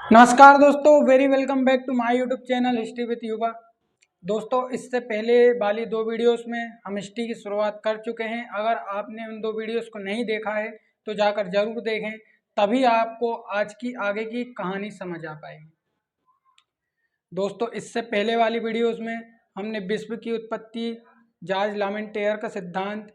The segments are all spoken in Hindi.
नमस्कार दोस्तों, very welcome back to my YouTube channel history with Yuva. दोस्तों, इससे पहले वाली दो वीडियोस में हम हिस्ट्री की शुरुआत कर चुके हैं। अगर आपने उन दो वीडियोस को नहीं देखा है तो जाकर जरूर देखें, तभी आपको आज की आगे की कहानी समझ आ पाएगी। दोस्तों, इससे पहले वाली वीडियोस में हमने विश्व की उत्पत्ति, जॉर्ज लामेंटेयर का सिद्धांत,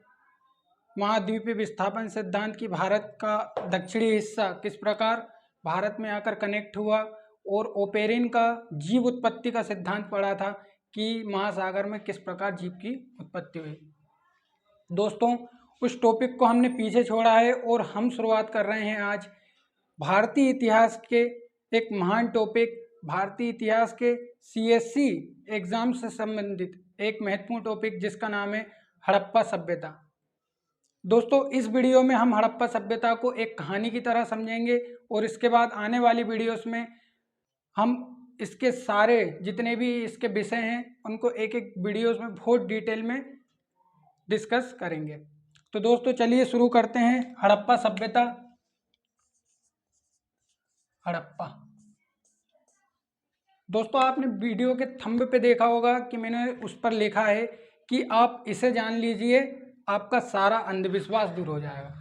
महाद्वीपीय विस्थापन सिद्धांत की भारत का दक्षिणी हिस्सा किस प्रकार भारत में आकर कनेक्ट हुआ, और ओपेरिन का जीव उत्पत्ति का सिद्धांत पढ़ा था कि महासागर में किस प्रकार जीव की उत्पत्ति हुई। दोस्तों, उस टॉपिक को हमने पीछे छोड़ा है और हम शुरुआत कर रहे हैं आज भारतीय इतिहास के एक महान टॉपिक, भारतीय इतिहास के CSC एग्जाम से संबंधित एक महत्वपूर्ण टॉपिक जिसका नाम है हड़प्पा सभ्यता। दोस्तों, इस वीडियो में हम हड़प्पा सभ्यता को एक कहानी की तरह समझेंगे और इसके बाद आने वाली वीडियोस में हम इसके सारे जितने भी इसके विषय हैं उनको एक एक वीडियोस में बहुत डिटेल में डिस्कस करेंगे। तो दोस्तों, चलिए शुरू करते हैं। हड़प्पा सभ्यता। हड़प्पा। दोस्तों, आपने वीडियो के थंब पे देखा होगा कि मैंने उस पर लिखा है कि आप इसे जान लीजिए, आपका सारा अंधविश्वास दूर हो जाएगा।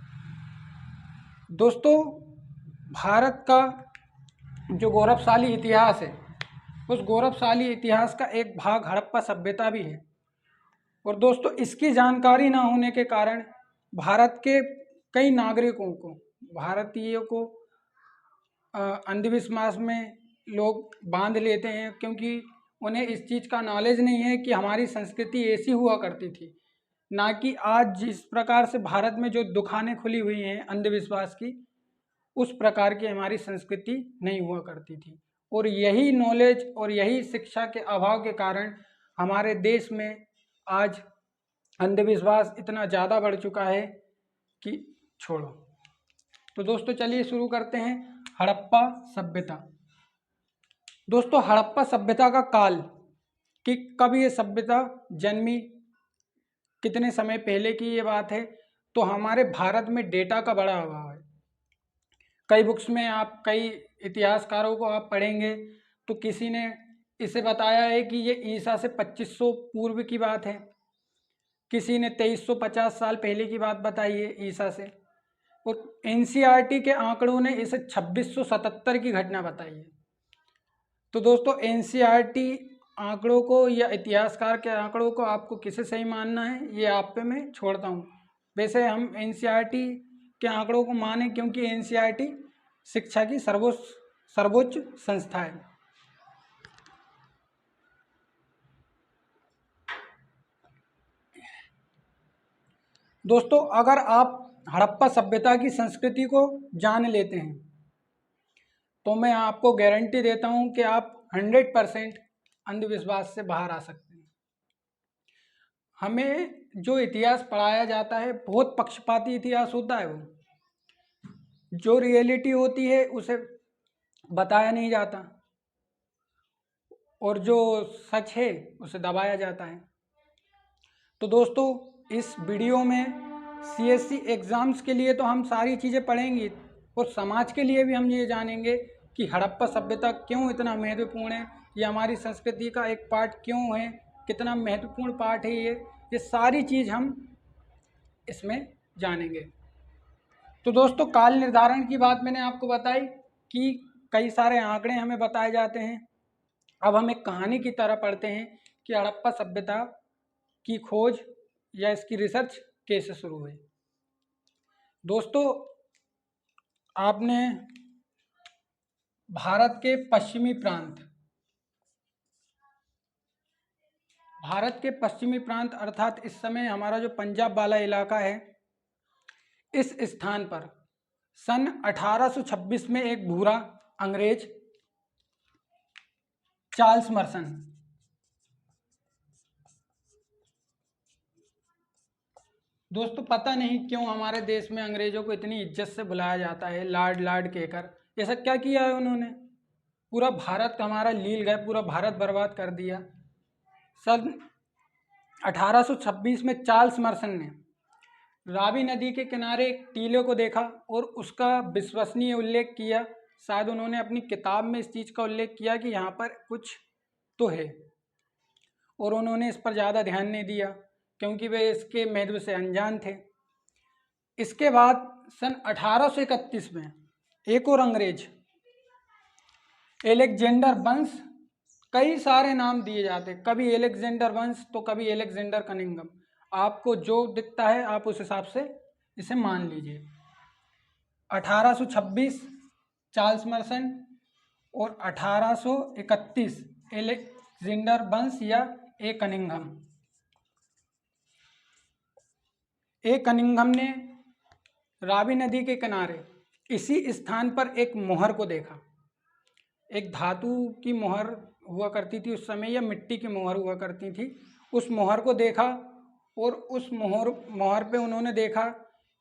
दोस्तों, भारत का जो गौरवशाली इतिहास है, उस गौरवशाली इतिहास का एक भाग हड़प्पा सभ्यता भी है। और दोस्तों, इसकी जानकारी ना होने के कारण भारत के कई नागरिकों को, भारतीयों को अंधविश्वास में लोग बांध लेते हैं, क्योंकि उन्हें इस चीज़ का नॉलेज नहीं है कि हमारी संस्कृति ऐसी हुआ करती थी, ना कि आज जिस प्रकार से भारत में जो दुकानें खुली हुई हैं अंधविश्वास की, उस प्रकार की हमारी संस्कृति नहीं हुआ करती थी। और यही नॉलेज और यही शिक्षा के अभाव के कारण हमारे देश में आज अंधविश्वास इतना ज़्यादा बढ़ चुका है कि छोड़ो। तो दोस्तों, चलिए शुरू करते हैं हड़प्पा सभ्यता। दोस्तों, हड़प्पा सभ्यता का काल, कि कब ये सभ्यता जन्मी, कितने समय पहले की ये बात है, तो हमारे भारत में डेटा का बड़ा अभाव है। कई बुक्स में आप, कई इतिहासकारों को आप पढ़ेंगे तो किसी ने इसे बताया है कि ये ईसा से 2500 पूर्व की बात है, किसी ने 2350 साल पहले की बात बताई है ईसा से, और NCERT के आंकड़ों ने इसे 2677 की घटना बताई है। तो दोस्तों, NCERT आंकड़ों को या इतिहासकार के आंकड़ों को आपको किसे सही मानना है, ये आप पे मैं छोड़ता हूँ। वैसे हम NCERT के आंकड़ों को माने, क्योंकि NCERT शिक्षा की सर्वोच्च संस्था है। दोस्तों, अगर आप हड़प्पा सभ्यता की संस्कृति को जान लेते हैं तो मैं आपको गारंटी देता हूं कि आप 100% अंधविश्वास से बाहर आ सकते हैं। हमें जो इतिहास पढ़ाया जाता है बहुत पक्षपाती इतिहास होता है, वो जो रियलिटी होती है उसे बताया नहीं जाता, और जो सच है उसे दबाया जाता है। तो दोस्तों, इस वीडियो में CSC एग्ज़ाम्स के लिए तो हम सारी चीज़ें पढ़ेंगे, और समाज के लिए भी हम ये जानेंगे कि हड़प्पा सभ्यता क्यों इतना महत्वपूर्ण है, ये हमारी संस्कृति का एक पार्ट क्यों है, कितना महत्वपूर्ण पार्ट है ये सारी चीज़ हम इसमें जानेंगे। तो दोस्तों, काल निर्धारण की बात मैंने आपको बताई कि कई सारे आंकड़े हमें बताए जाते हैं। अब हम एक कहानी की तरह पढ़ते हैं कि हड़प्पा सभ्यता की खोज या इसकी रिसर्च कैसे शुरू हुई। दोस्तों, आपने भारत के पश्चिमी प्रांत अर्थात इस समय हमारा जो पंजाब वाला इलाका है, इस स्थान पर सन 1826 में एक भूरा अंग्रेज चार्ल्स मर्सन, दोस्तों पता नहीं क्यों हमारे देश में अंग्रेजों को इतनी इज्जत से बुलाया जाता है, लाड लाड कहकर। ऐसा क्या किया है उन्होंने? पूरा भारत हमारा लील गए, पूरा भारत बर्बाद कर दिया। सन 1826 में चार्ल्स मर्सन ने रावी नदी के किनारे एक टीले को देखा और उसका विश्वसनीय उल्लेख किया शायद उन्होंने अपनी किताब में इस चीज़ का उल्लेख किया कि यहाँ पर कुछ तो है, और उन्होंने इस पर ज़्यादा ध्यान नहीं दिया क्योंकि वे इसके महत्व से अनजान थे। इसके बाद सन 1831 में एक और अंग्रेज एलेक्जेंडर वंश, कई सारे नाम दिए जाते, कभी एलेक्जेंडर वंश तो कभी एलेक्जेंडर कनिंघम, आपको जो दिखता है आप उस हिसाब से इसे मान लीजिए। 1826 चार्ल्स मर्सन और 1831 एलेक्जेंडर वंश या ए कनिंघम। ए कनिंघम ने रावी नदी के किनारे इसी स्थान पर एक मोहर को देखा। एक धातु की मोहर हुआ करती थी उस समय, या मिट्टी की मोहर हुआ करती थी, उस मोहर को देखा, और उस मोहर पे उन्होंने देखा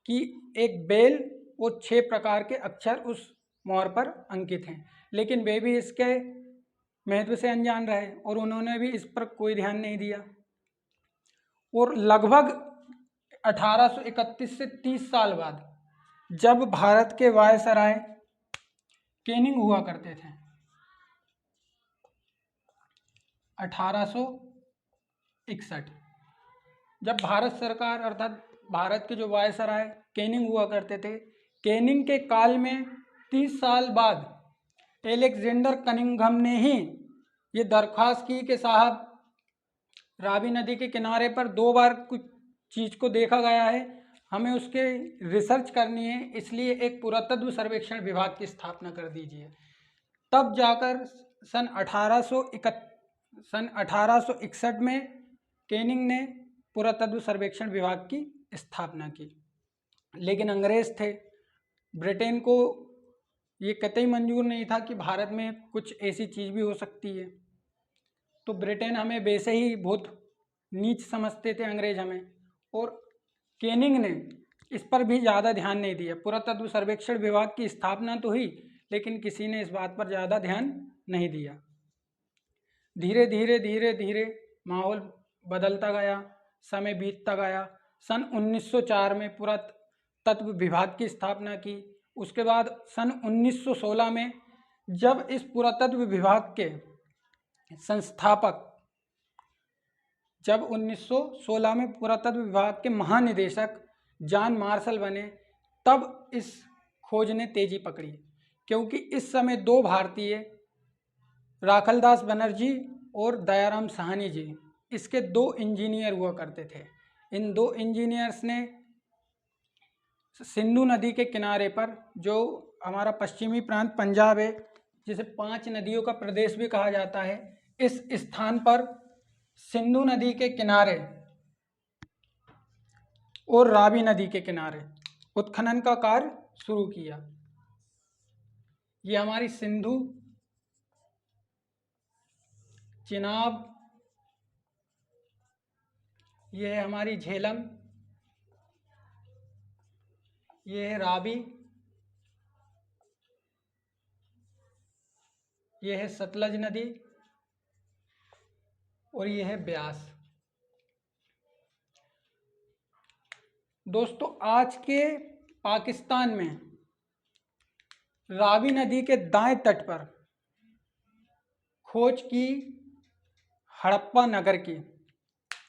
कि एक बेल और 6 प्रकार के अक्षर उस मोहर पर अंकित हैं, लेकिन वे भी इसके महत्व से अनजान रहे और उन्होंने भी इस पर कोई ध्यान नहीं दिया। और लगभग 1831 से 30 साल बाद जब भारत के वायसराय कैनिंग हुआ करते थे, 1861 जब भारत सरकार अर्थात भारत के जो वायसराय कैनिंग हुआ करते थे, कैनिंग के काल में 30 साल बाद एलेक्जेंडर कनिंघम ने ही ये दरख्वास्त की कि साहब रावी नदी के किनारे पर 2 बार कुछ चीज़ को देखा गया है, हमें उसके रिसर्च करनी है, इसलिए एक पुरातत्व सर्वेक्षण विभाग की स्थापना कर दीजिए। तब जाकर सन 1861 में कैनिंग ने पुरातत्व सर्वेक्षण विभाग की स्थापना की। लेकिन अंग्रेज थे, ब्रिटेन को ये कतई मंजूर नहीं था कि भारत में कुछ ऐसी चीज़ भी हो सकती है, तो ब्रिटेन हमें वैसे ही बहुत नीच समझते थे अंग्रेज हमें, और कैनिंग ने इस पर भी ज़्यादा ध्यान नहीं दिया। पुरातत्व सर्वेक्षण विभाग की स्थापना तो हुई, लेकिन किसी ने इस बात पर ज़्यादा ध्यान नहीं दिया। धीरे धीरे धीरे धीरे माहौल बदलता गया, समय बीतता गया। सन 1904 में पुरातत्व विभाग की स्थापना की। उसके बाद सन 1916 में जब इस पुरातत्व विभाग के संस्थापक, जब 1916 में पुरातत्व विभाग के महानिदेशक जॉन मार्शल बने, तब इस खोज ने तेजी पकड़ी, क्योंकि इस समय 2 भारतीय, राखलदास बनर्जी और दयाराम साहनी जी, इसके 2 इंजीनियर हुआ करते थे। इन 2 इंजीनियर्स ने सिंधु नदी के किनारे पर, जो हमारा पश्चिमी प्रांत पंजाब है, जिसे 5 नदियों का प्रदेश भी कहा जाता है, इस स्थान पर सिंधु नदी के किनारे और रावी नदी के किनारे उत्खनन का कार्य शुरू किया। ये हमारी सिंधु, चिनाब, ये है हमारी झेलम, ये है रावी, ये है सतलज नदी और ये है ब्यास। दोस्तों, आज के पाकिस्तान में रावी नदी के दाएं तट पर खोज की हड़प्पा नगर की।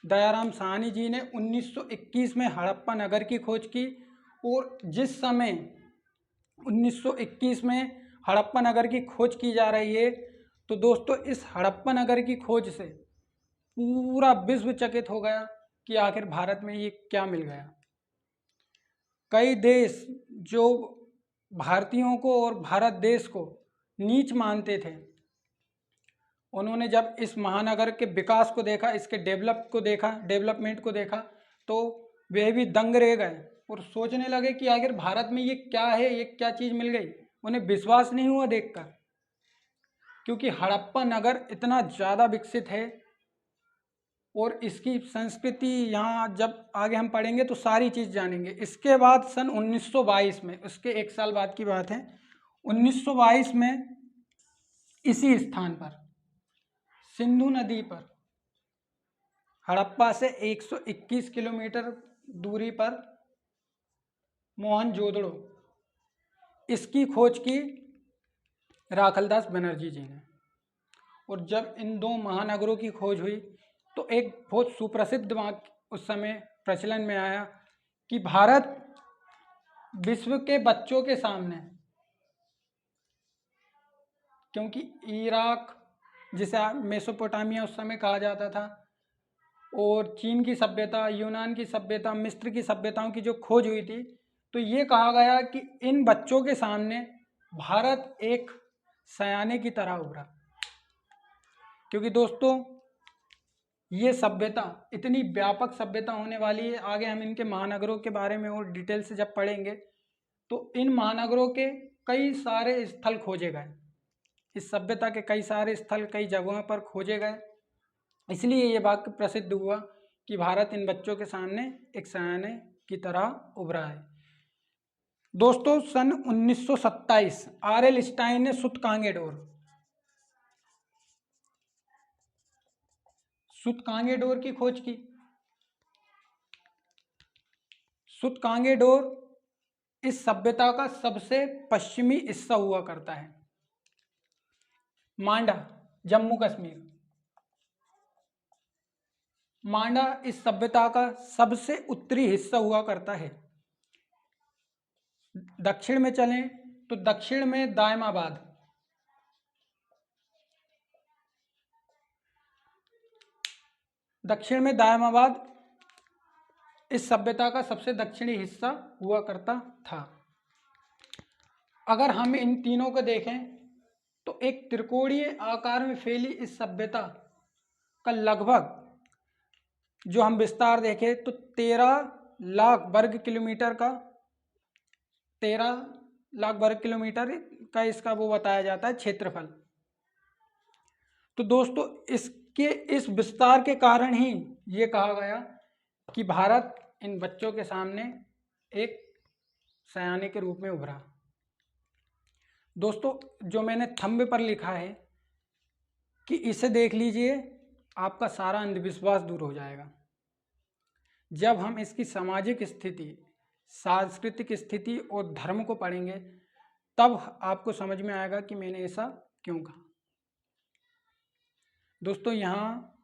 दयाराम साहनी जी ने 1921 में हड़प्पा नगर की खोज की, और जिस समय 1921 में हड़प्पा नगर की खोज की जा रही है, तो दोस्तों इस हड़प्पा नगर की खोज से पूरा विश्व चकित हो गया कि आखिर भारत में ये क्या मिल गया। कई देश जो भारतीयों को और भारत देश को नीच मानते थे, उन्होंने जब इस महानगर के विकास को देखा, इसके डेवलपमेंट को देखा, तो वे भी दंग रह गए और सोचने लगे कि आखिर भारत में ये क्या है, ये क्या चीज़ मिल गई। उन्हें विश्वास नहीं हुआ देखकर, क्योंकि हड़प्पा नगर इतना ज़्यादा विकसित है और इसकी संस्कृति, यहाँ जब आगे हम पढ़ेंगे तो सारी चीज़ जानेंगे। इसके बाद सन 1922 में, उसके 1 साल बाद की बात है, 1922 में इसी स्थान पर सिंधु नदी पर हड़प्पा से 121 किलोमीटर दूरी पर मोहनजोदड़ो, इसकी खोज की राखलदास बनर्जी जी ने। और जब इन दो महानगरों की खोज हुई तो एक बहुत सुप्रसिद्ध वाक्य उस समय प्रचलन में आया कि भारत विश्व के बच्चों के सामने, क्योंकि इराक जिसे मेसोपोटामिया उस समय कहा जाता था, और चीन की सभ्यता, यूनान की सभ्यता, मिस्र की सभ्यताओं की जो खोज हुई थी, तो ये कहा गया कि इन बच्चों के सामने भारत एक सयाने की तरह उभरा। क्योंकि दोस्तों ये सभ्यता इतनी व्यापक सभ्यता होने वाली है। आगे हम इनके महानगरों के बारे में और डिटेल से जब पढ़ेंगे तो इन महानगरों के कई सारे स्थल खोजे गए, इस सभ्यता के कई सारे स्थल कई जगहों पर खोजे गए। इसलिए ये वाक्य प्रसिद्ध हुआ कि भारत इन बच्चों के सामने एक सयाने की तरह उभरा है। दोस्तों सन 1927 R.L. स्टाइन ने सूतकांगेडोर की खोज की। सूतकांगेडोर इस सभ्यता का सबसे पश्चिमी हिस्सा हुआ करता है। मांडा, जम्मू कश्मीर, मांडा इस सभ्यता का सबसे उत्तरी हिस्सा हुआ करता है। दक्षिण में चलें तो दक्षिण में दायमाबाद, इस सभ्यता का सबसे दक्षिणी हिस्सा हुआ करता था। अगर हम इन तीनों को देखें तो एक त्रिकोणीय आकार में फैली इस सभ्यता का लगभग, जो हम विस्तार देखें तो 13 लाख वर्ग किलोमीटर का इसका वो बताया जाता है क्षेत्रफल। तो दोस्तों इसके इस विस्तार के कारण ही ये कहा गया कि भारत इन बच्चों के सामने एक सयाने के रूप में उभरा। दोस्तों जो मैंने थंब पर लिखा है कि इसे देख लीजिए, आपका सारा अंधविश्वास दूर हो जाएगा। जब हम इसकी सामाजिक स्थिति, सांस्कृतिक स्थिति और धर्म को पढ़ेंगे तब आपको समझ में आएगा कि मैंने ऐसा क्यों कहा। दोस्तों यहाँ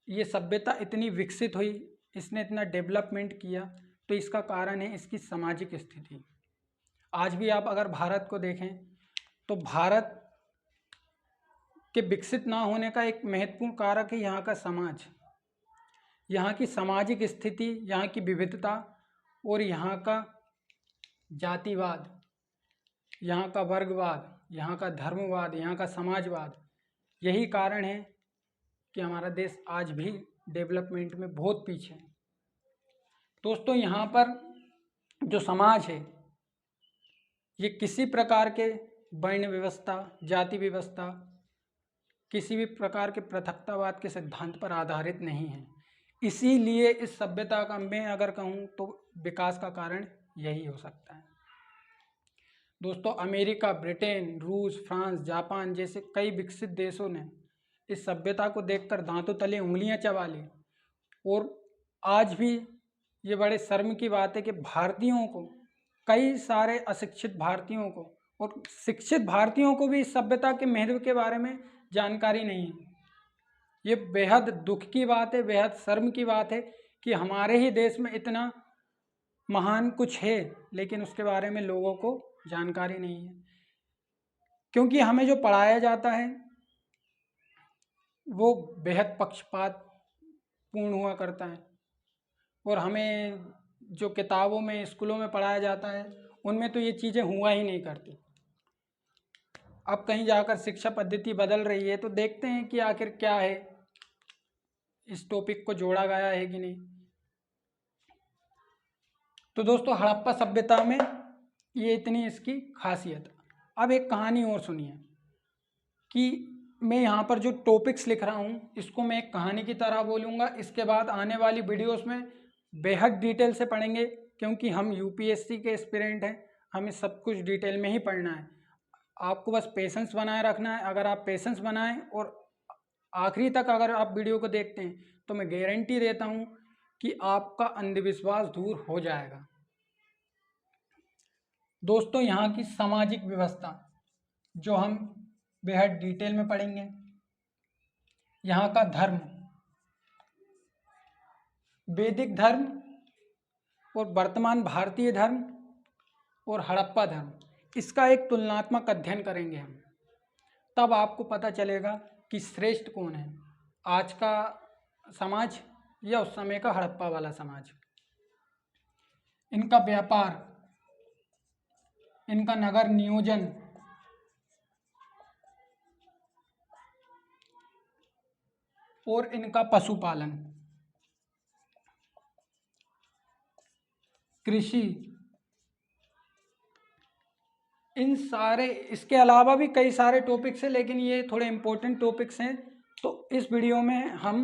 ये सभ्यता इतनी विकसित हुई, इसने इतना डेवलपमेंट किया, तो इसका कारण है इसकी सामाजिक स्थिति। आज भी आप अगर भारत को देखें तो भारत के विकसित ना होने का एक महत्वपूर्ण कारक है यहाँ का समाज, यहाँ की सामाजिक स्थिति, यहाँ की विविधता और यहाँ का जातिवाद, यहाँ का वर्गवाद, यहाँ का धर्मवाद, यहाँ का समाजवाद। यही कारण है कि हमारा देश आज भी डेवलपमेंट में बहुत पीछे है। दोस्तों यहाँ पर जो समाज है ये किसी प्रकार के वर्ण व्यवस्था, जाति व्यवस्था, किसी भी प्रकार के पृथकतावाद के सिद्धांत पर आधारित नहीं है। इसीलिए इस सभ्यता का मैं अगर कहूँ तो विकास का कारण यही हो सकता है। दोस्तों अमेरिका, ब्रिटेन, रूस, फ्रांस, जापान जैसे कई विकसित देशों ने इस सभ्यता को देखकर दांतों तले उंगलियां चबा ली। और आज भी ये बड़े शर्म की बात है कि भारतीयों को, कई सारे अशिक्षित भारतीयों को और शिक्षित भारतीयों को भी इस सभ्यता के महत्व के बारे में जानकारी नहीं है। ये बेहद दुख की बात है, बेहद शर्म की बात है कि हमारे ही देश में इतना महान कुछ है लेकिन उसके बारे में लोगों को जानकारी नहीं है। क्योंकि हमें जो पढ़ाया जाता है वो बेहद पक्षपात पूर्ण हुआ करता है, और हमें जो किताबों में, स्कूलों में पढ़ाया जाता है उनमें तो ये चीज़ें हुआ ही नहीं करती। अब कहीं जाकर शिक्षा पद्धति बदल रही है तो देखते हैं कि आखिर क्या है, इस टॉपिक को जोड़ा गया है कि नहीं। तो दोस्तों हड़प्पा सभ्यता में ये इतनी इसकी खासियत। अब एक कहानी और सुनिए कि मैं यहाँ पर जो टॉपिक्स लिख रहा हूँ इसको मैं एक कहानी की तरह बोलूँगा। इसके बाद आने वाली वीडियोस में बेहद डिटेल से पढ़ेंगे, क्योंकि हम यूपीएससी के एस्पिरेंट हैं, हमें सब कुछ डिटेल में ही पढ़ना है। आपको बस पेशेंस बनाए रखना है। अगर आप पेशेंस बनाएं और आखिरी तक अगर आप वीडियो को देखते हैं तो मैं गारंटी देता हूँ कि आपका अंधविश्वास दूर हो जाएगा। दोस्तों यहाँ की सामाजिक व्यवस्था जो हम बेहद डिटेल में पढ़ेंगे। यहाँ का धर्म, वैदिक धर्म और वर्तमान भारतीय धर्म और हड़प्पा धर्म, इसका एक तुलनात्मक अध्ययन करेंगे हम। तब आपको पता चलेगा कि श्रेष्ठ कौन है, आज का समाज या उस समय का हड़प्पा वाला समाज। इनका व्यापार, इनका नगर नियोजन, और इनका पशुपालन, कृषि, इन सारे, इसके अलावा भी कई सारे टॉपिक्स हैं, लेकिन ये थोड़े इम्पोर्टेंट टॉपिक्स हैं। तो इस वीडियो में हम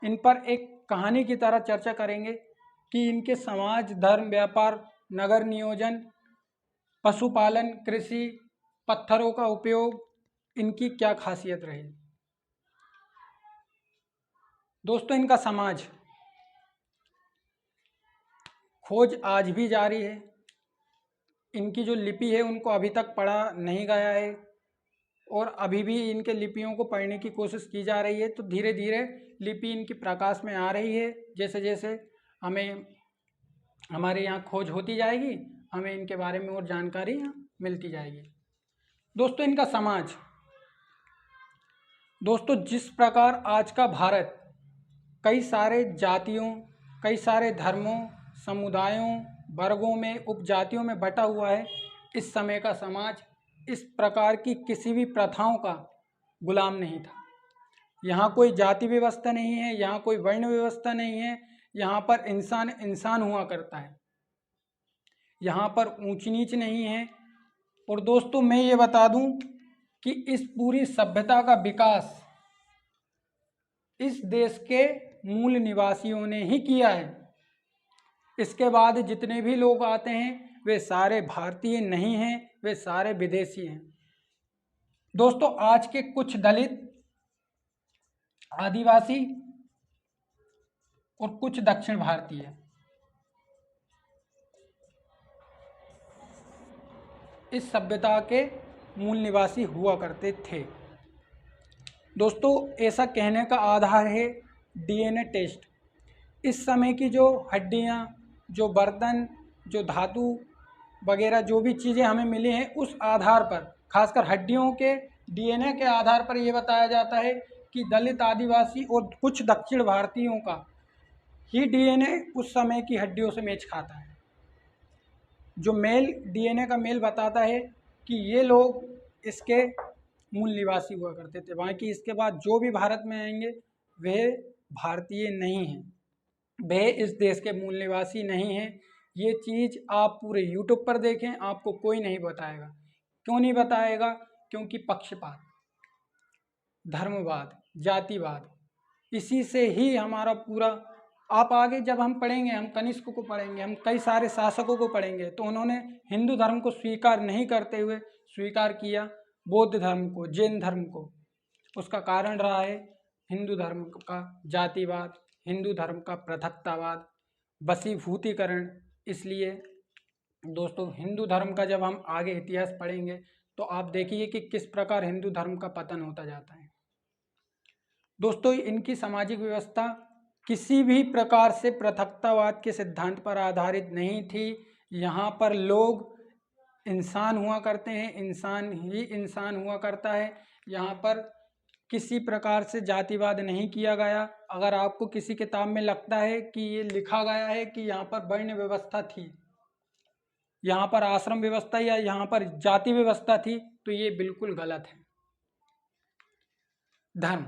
इन पर एक कहानी की तरह चर्चा करेंगे कि इनके समाज, धर्म, व्यापार, नगर नियोजन, पशुपालन, कृषि, पत्थरों का उपयोग, इनकी क्या खासियत रही। दोस्तों, इनका समाज, खोज आज भी जारी है। इनकी जो लिपि है उनको अभी तक पढ़ा नहीं गया है और अभी भी इनके लिपियों को पढ़ने की कोशिश की जा रही है। तो धीरे धीरे लिपि इनकी प्रकाश में आ रही है। जैसे जैसे हमें हमारे यहाँ खोज होती जाएगी, हमें इनके बारे में और जानकारी मिलती जाएगी। दोस्तों, इनका समाज, दोस्तों जिस प्रकार आज का भारत कई सारे जातियों, कई सारे धर्मों, समुदायों, वर्गों में, उपजातियों में बटा हुआ है, इस समय का समाज इस प्रकार की किसी भी प्रथाओं का गुलाम नहीं था। यहाँ कोई जाति व्यवस्था नहीं है, यहाँ कोई वर्ण व्यवस्था नहीं है। यहाँ पर इंसान इंसान हुआ करता है, यहाँ पर ऊंच नीच नहीं है। और दोस्तों, मैं ये बता दूं कि इस पूरी सभ्यता का विकास इस देश के मूल निवासियों ने ही किया है। इसके बाद जितने भी लोग आते हैं वे सारे भारतीय नहीं हैं, वे सारे विदेशी हैं। दोस्तों, आज के कुछ दलित, आदिवासी और कुछ दक्षिण भारतीय इस सभ्यता के मूल निवासी हुआ करते थे। दोस्तों, ऐसा कहने का आधार है डीएनए टेस्ट। इस समय की जो हड्डियां, जो बर्तन, जो धातु वगैरह जो भी चीज़ें हमें मिली हैं, उस आधार पर, खासकर हड्डियों के डीएनए के आधार पर यह बताया जाता है कि दलित, आदिवासी और कुछ दक्षिण भारतीयों का ही डीएनए उस समय की हड्डियों से मैच खाता है। जो मेल डीएनए का मेल बताता है कि ये लोग इसके मूल निवासी हुआ करते थे। बाकी इसके बाद जो भी भारत में आएंगे वे भारतीय नहीं हैं, वे इस देश के मूल निवासी नहीं हैं। ये चीज़ आप पूरे यूट्यूब पर देखें, आपको कोई नहीं बताएगा। क्यों नहीं बताएगा? क्योंकि पक्षपात, धर्मवाद, जातिवाद, इसी से ही हमारा पूरा, आप आगे जब हम पढ़ेंगे, हम कनिष्क को पढ़ेंगे, हम कई सारे शासकों को पढ़ेंगे, तो उन्होंने हिंदू धर्म को स्वीकार नहीं करते हुए स्वीकार किया बौद्ध धर्म को, जैन धर्म को। उसका कारण रहा है हिंदू धर्म का जातिवाद, हिंदू धर्म का पृथकतावाद, वशीभूतीकरण। इसलिए दोस्तों, हिंदू धर्म का जब हम आगे इतिहास पढ़ेंगे तो आप देखिए कि किस प्रकार हिंदू धर्म का पतन होता जाता है। दोस्तों, इनकी सामाजिक व्यवस्था किसी भी प्रकार से पृथकतावाद के सिद्धांत पर आधारित नहीं थी। यहाँ पर लोग इंसान हुआ करते हैं, इंसान ही इंसान हुआ करता है। यहाँ पर किसी प्रकार से जातिवाद नहीं किया गया। अगर आपको किसी किताब में लगता है कि ये लिखा गया है कि यहाँ पर वर्ण व्यवस्था थी, यहाँ पर आश्रम व्यवस्था या यहाँ पर जाति व्यवस्था थी, तो ये बिल्कुल गलत है। धर्म,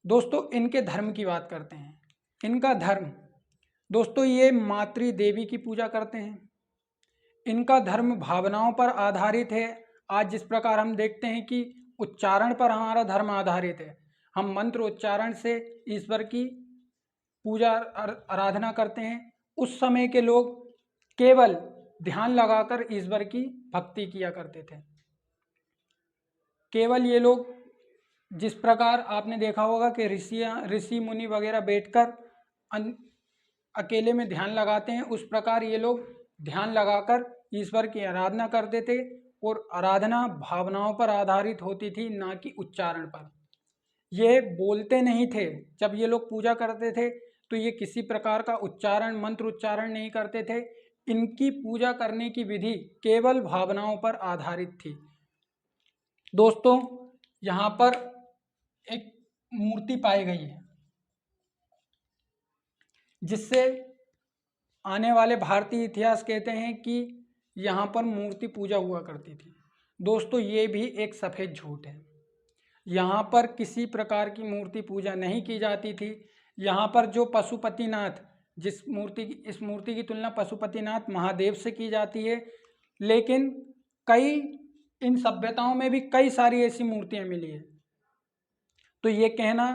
दोस्तों इनके धर्म की बात करते हैं। इनका धर्म, दोस्तों ये मातृ देवी की पूजा करते हैं। इनका धर्म भावनाओं पर आधारित है। आज जिस प्रकार हम देखते हैं कि उच्चारण पर हमारा धर्म आधारित है, हम मंत्र उच्चारण से ईश्वर की पूजा आराधना करते हैं। उस समय के लोग केवल ध्यान लगाकर ईश्वर की भक्ति किया करते थे। केवल ये लोग, जिस प्रकार आपने देखा होगा कि ऋषि मुनि वगैरह बैठकर अकेले में ध्यान लगाते हैं, उस प्रकार ये लोग ध्यान लगाकर ईश्वर की आराधना करते थे और आराधना भावनाओं पर आधारित होती थी, ना कि उच्चारण पर। ये बोलते नहीं थे। जब ये लोग पूजा करते थे तो ये किसी प्रकार का उच्चारण, मंत्र उच्चारण नहीं करते थे। इनकी पूजा करने की विधि केवल भावनाओं पर आधारित थी। दोस्तों, यहाँ पर एक मूर्ति पाई गई है, जिससे आने वाले भारतीय इतिहास कहते हैं कि यहाँ पर मूर्ति पूजा हुआ करती थी। दोस्तों, ये भी एक सफ़ेद झूठ है। यहाँ पर किसी प्रकार की मूर्ति पूजा नहीं की जाती थी। यहाँ पर जो पशुपतिनाथ, इस मूर्ति की तुलना पशुपतिनाथ महादेव से की जाती है, लेकिन इन सभ्यताओं में भी कई सारी ऐसी मूर्तियाँ मिली है। तो ये कहना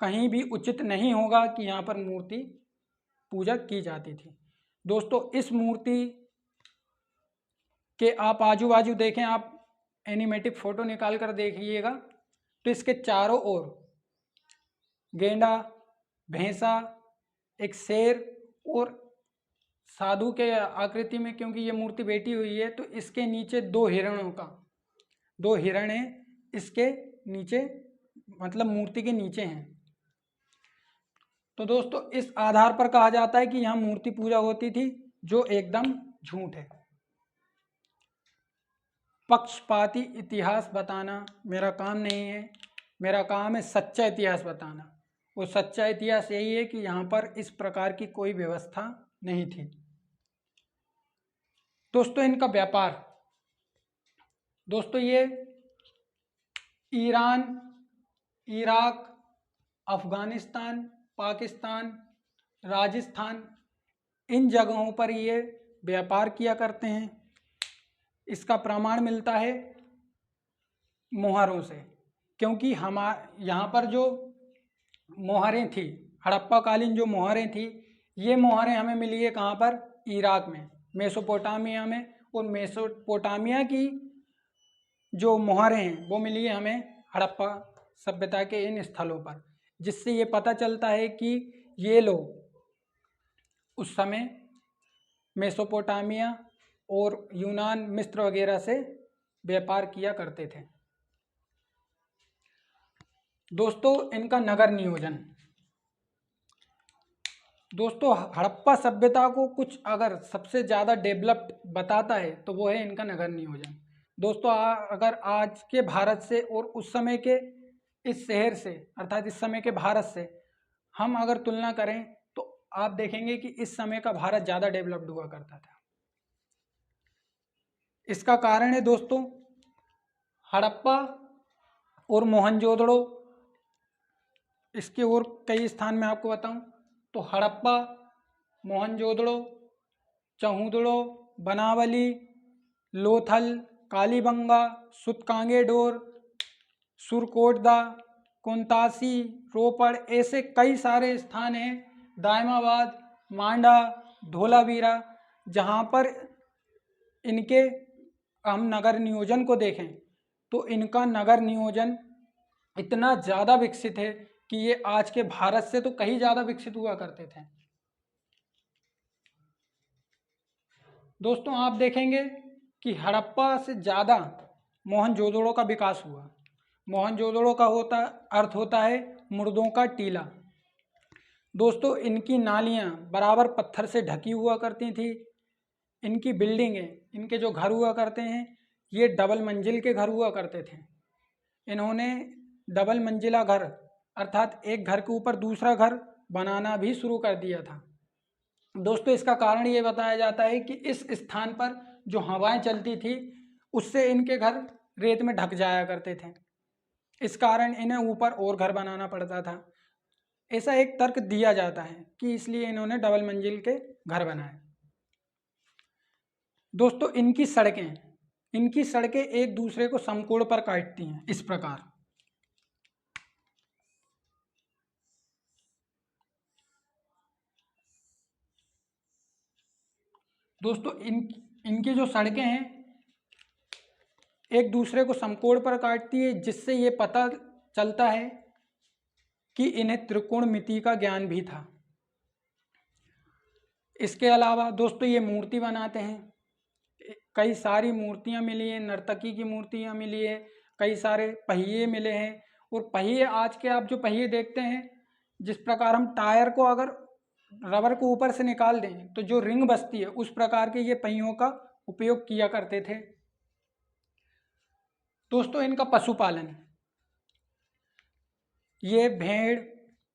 कहीं भी उचित नहीं होगा कि यहाँ पर मूर्ति पूजा की जाती थी। दोस्तों, इस मूर्ति के आप आजू बाजू देखें, आप एनिमेटिक फोटो निकाल कर देखिएगा तो इसके चारों ओर गेंडा, भैंसा, एक शेर और साधु के आकृति में, क्योंकि ये मूर्ति बैठी हुई है, तो इसके नीचे दो हिरण हैं इसके नीचे, मतलब मूर्ति के नीचे हैं। तो दोस्तों, इस आधार पर कहा जाता है कि यहाँ मूर्ति पूजा होती थी, जो एकदम झूठ है। पक्षपाती इतिहास बताना मेरा काम नहीं है, मेरा काम है सच्चा इतिहास बताना। वो सच्चा इतिहास यही है कि यहाँ पर इस प्रकार की कोई व्यवस्था नहीं थी। दोस्तों, इनका व्यापार, दोस्तों ये ईरान, इराक, अफगानिस्तान, पाकिस्तान, राजस्थान, इन जगहों पर ये व्यापार किया करते हैं। इसका प्रमाण मिलता है मोहरों से, क्योंकि यहाँ पर जो मोहरें थी, हड़प्पा कालीन जो मोहरें थी, ये मोहरें हमें मिली है कहाँ पर? इराक में, मेसोपोटामिया में। और मेसोपोटामिया की जो मोहरें हैं वो मिली है हमें हड़प्पा सभ्यता के इन स्थलों पर, जिससे ये पता चलता है कि ये लोग उस समय मेसोपोटामिया और यूनान, मिस्र वगैरह से व्यापार किया करते थे। दोस्तों, इनका नगर नियोजन, दोस्तों हड़प्पा सभ्यता को कुछ अगर सबसे ज़्यादा डेवलप्ड बताता है तो वो है इनका नगर नियोजन। दोस्तों, अगर आज के भारत से और उस समय के इस शहर से, अर्थात इस समय के भारत से हम अगर तुलना करें तो आप देखेंगे कि इस समय का भारत ज़्यादा डेवलप्ड हुआ करता था। इसका कारण है दोस्तों हड़प्पा और मोहनजोदड़ो। इसके और कई स्थान में आपको बताऊं तो हड़प्पा, मोहनजोदड़ो, चहुदड़ो, बनावली, लोथल, कालीबंगा, सुतकांगेडोर, सुरकोटदा, कुंतासी, रोपड़, ऐसे कई सारे स्थान हैं, दायमाबाद, मांडा, धोलावीरा, जहाँ पर इनके हम नगर नियोजन को देखें तो इनका नगर नियोजन इतना ज़्यादा विकसित है कि ये आज के भारत से तो कहीं ज़्यादा विकसित हुआ करते थे। दोस्तों, आप देखेंगे कि हड़प्पा से ज़्यादा मोहनजोदड़ो का विकास हुआ। मोहनजोदड़ो का अर्थ होता है मुर्दों का टीला। दोस्तों, इनकी नालियाँ बराबर पत्थर से ढकी हुआ करती थी। इनकी बिल्डिंगें, इनके जो घर हुआ करते हैं, ये डबल मंजिल के घर हुआ करते थे। इन्होंने डबल मंजिला घर, अर्थात एक घर के ऊपर दूसरा घर बनाना भी शुरू कर दिया था। दोस्तों, इसका कारण ये बताया जाता है कि इस स्थान पर जो हवाएं चलती थी उससे इनके घर रेत में ढक जाया करते थे। इस कारण इन्हें ऊपर और घर बनाना पड़ता था। ऐसा एक तर्क दिया जाता है कि इसलिए इन्होंने डबल मंजिल के घर बनाए। दोस्तों, इनकी सड़कें एक दूसरे को समकोण पर काटती हैं, इस प्रकार। दोस्तों, इनकी जो सड़कें हैं एक दूसरे को समकोण पर काटती है, जिससे ये पता चलता है कि इन्हें त्रिकोणमिति का ज्ञान भी था। इसके अलावा दोस्तों, ये मूर्ति बनाते हैं। कई सारी मूर्तियाँ मिली हैं, नर्तकी की मूर्तियाँ मिली है, कई सारे पहिए मिले हैं। और पहिए आज के आप जो पहिए देखते हैं, जिस प्रकार हम टायर को अगर रबर को ऊपर से निकाल दें तो जो रिंग बसती है, उस प्रकार के ये पहियों का उपयोग किया करते थे। दोस्तों इनका पशुपालन, ये भेड़,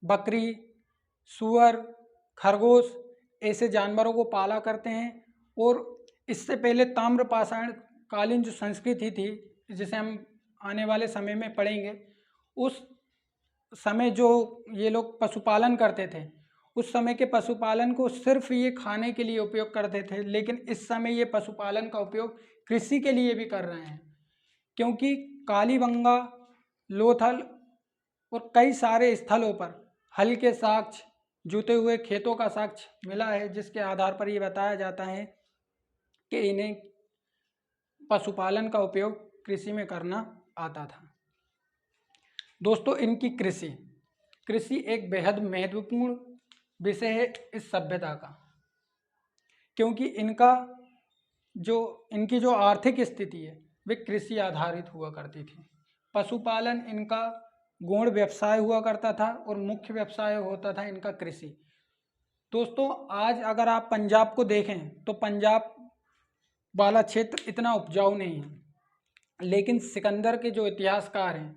बकरी, सूअर, खरगोश ऐसे जानवरों को पाला करते हैं। और इससे पहले ताम्रपाषाण कालीन जो संस्कृति थी, जिसे हम आने वाले समय में पढ़ेंगे, उस समय जो ये लोग पशुपालन करते थे, उस समय के पशुपालन को सिर्फ ये खाने के लिए उपयोग करते थे। लेकिन इस समय ये पशुपालन का उपयोग कृषि के लिए भी कर रहे हैं, क्योंकि कालीबंगा, लोथल और कई सारे स्थलों पर हल के साक्ष्य, जुते हुए खेतों का साक्ष्य मिला है, जिसके आधार पर ये बताया जाता है कि इन्हें पशुपालन का उपयोग कृषि में करना आता था। दोस्तों इनकी कृषि एक बेहद महत्वपूर्ण विषय है इस सभ्यता का, क्योंकि इनकी जो आर्थिक स्थिति है वे कृषि आधारित हुआ करती थी। पशुपालन इनका गौण व्यवसाय हुआ करता था और मुख्य व्यवसाय होता था इनका कृषि। दोस्तों आज अगर आप पंजाब को देखें तो पंजाब वाला क्षेत्र इतना उपजाऊ नहीं है, लेकिन सिकंदर के जो इतिहासकार हैं,